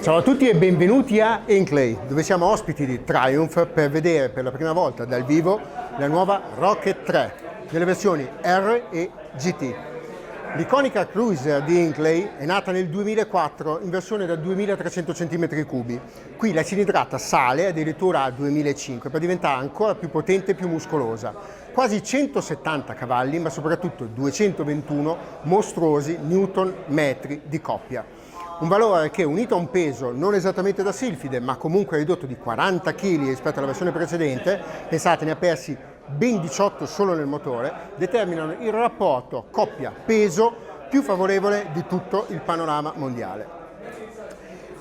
Ciao a tutti e benvenuti a Hinckley, dove siamo ospiti di Triumph per vedere per la prima volta dal vivo la nuova Rocket 3 nelle versioni R e GT. L'iconica cruiser di Hinckley è nata nel 2004 in versione da 2300 cm3. Qui la cilindrata sale addirittura a 2005 per diventare ancora più potente e più muscolosa. Quasi 170 cavalli, ma soprattutto 221 mostruosi newton metri di coppia. Un valore che, unito a un peso non esattamente da silfide, ma comunque ridotto di 40 kg rispetto alla versione precedente, pensate ne ha persi ben 18 solo nel motore, determinano il rapporto coppia-peso più favorevole di tutto il panorama mondiale.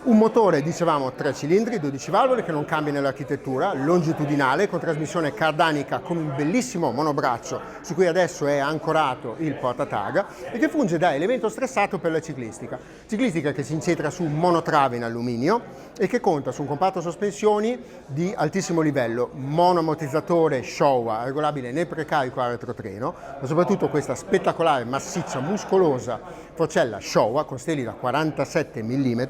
Un motore, dicevamo, 3 cilindri, 12 valvole, che non cambia nell'architettura, longitudinale, con trasmissione cardanica con un bellissimo monobraccio su cui adesso è ancorato il portatarga e che funge da elemento stressato per la ciclistica. Ciclistica che si incentra su un monotrave in alluminio e che conta su un compatto sospensioni di altissimo livello, monoammortizzatore Showa, regolabile nel precarico a retrotreno, ma soprattutto questa spettacolare, massiccia, muscolosa forcella Showa con steli da 47 mm,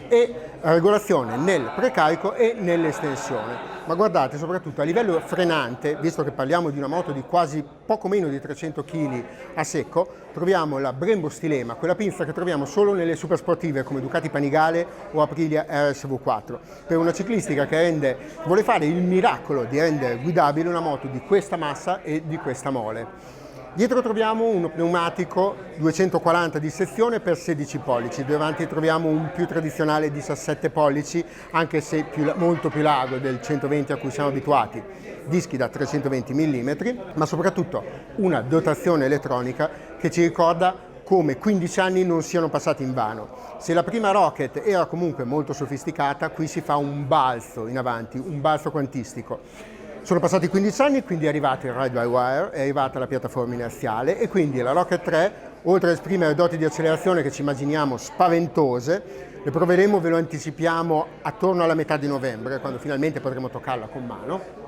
e regolazione nel precarico e nell'estensione. Ma guardate, soprattutto a livello frenante, visto che parliamo di una moto di quasi poco meno di 300 kg a secco, troviamo la Brembo Stilema, quella pinza che troviamo solo nelle supersportive come Ducati Panigale o Aprilia RSV4, per una ciclistica che vuole fare il miracolo di rendere guidabile una moto di questa massa e di questa mole. Dietro troviamo uno pneumatico 240 di sezione per 16 pollici, davanti troviamo un più tradizionale 17 pollici, anche se molto più largo del 120 a cui siamo abituati, dischi da 320 mm, ma soprattutto una dotazione elettronica che ci ricorda come 15 anni non siano passati invano. Se la prima Rocket era comunque molto sofisticata, qui si fa un balzo in avanti, un balzo quantistico. Sono passati 15 anni, quindi è arrivato il ride-by-wire, è arrivata la piattaforma inerziale e quindi la Rocket 3, oltre ad esprimere doti di accelerazione che ci immaginiamo spaventose, le proveremo, ve lo anticipiamo, attorno alla metà di novembre, quando finalmente potremo toccarla con mano.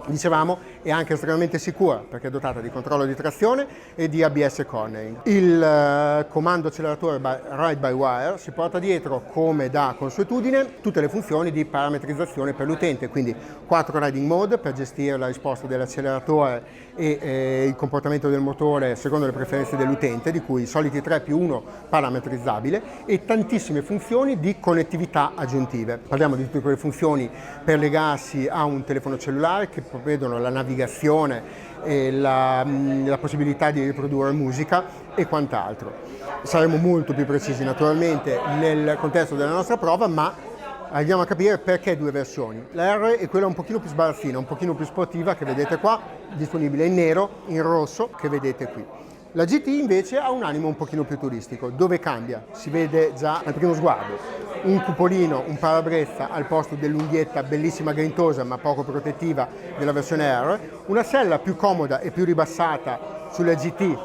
Dicevamo, è anche estremamente sicura perché è dotata di controllo di trazione e di ABS cornering. Il comando acceleratore ride-by-wire si porta dietro, come da consuetudine, tutte le funzioni di parametrizzazione per l'utente, quindi 4 riding mode per gestire la risposta dell'acceleratore e il comportamento del motore secondo le preferenze dell'utente, di cui i soliti 3 più 1 parametrizzabile, e tantissime funzioni di connettività aggiuntive. Parliamo di tutte quelle funzioni per legarsi a un telefono cellulare che prevedono la navigazione e la possibilità di riprodurre musica e quant'altro. Saremo molto più precisi naturalmente nel contesto della nostra prova, ma andiamo a capire perché due versioni. La R è quella un pochino più sbarazzina, un pochino più sportiva, che vedete qua, disponibile in nero, in rosso, che vedete qui. La GT invece ha un animo un pochino più turistico. Dove cambia? Si vede già al primo sguardo. Un cupolino, un parabrezza al posto dell'unghietta bellissima grintosa ma poco protettiva della versione R, una sella più comoda e più ribassata sulla GT,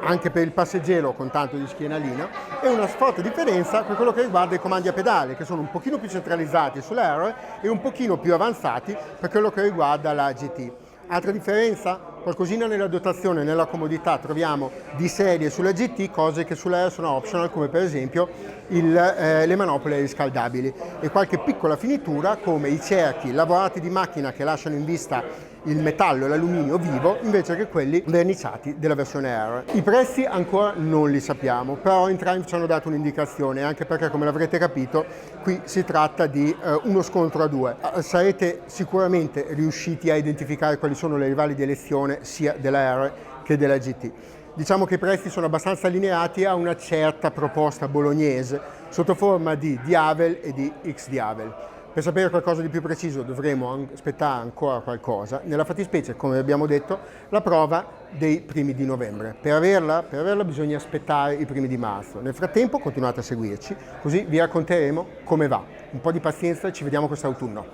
anche per il passeggero con tanto di schienalina, e una forte differenza per quello che riguarda i comandi a pedale, che sono un pochino più centralizzati sulla R e un pochino più avanzati per quello che riguarda la GT. Altra differenza? Qualcosina nella dotazione, nella comodità troviamo di serie sulla GT cose che sulla R sono optional, come per esempio le manopole riscaldabili, e qualche piccola finitura come i cerchi lavorati di macchina che lasciano in vista il metallo e l'alluminio vivo invece che quelli verniciati della versione R. I prezzi ancora non li sappiamo, però in Triumph ci hanno dato un'indicazione, anche perché, come l'avrete capito, qui si tratta di uno scontro a due. Sarete sicuramente riusciti a identificare quali sono le rivali di elezione sia della R che della GT. Diciamo che i prezzi sono abbastanza allineati a una certa proposta bolognese sotto forma di Diavel e di X-Diavel. Per sapere qualcosa di più preciso dovremo aspettare ancora qualcosa, nella fattispecie, come abbiamo detto, la prova dei primi di novembre. Per averla bisogna aspettare i primi di marzo. Nel frattempo continuate a seguirci, così vi racconteremo come va. Un po' di pazienza e ci vediamo quest'autunno.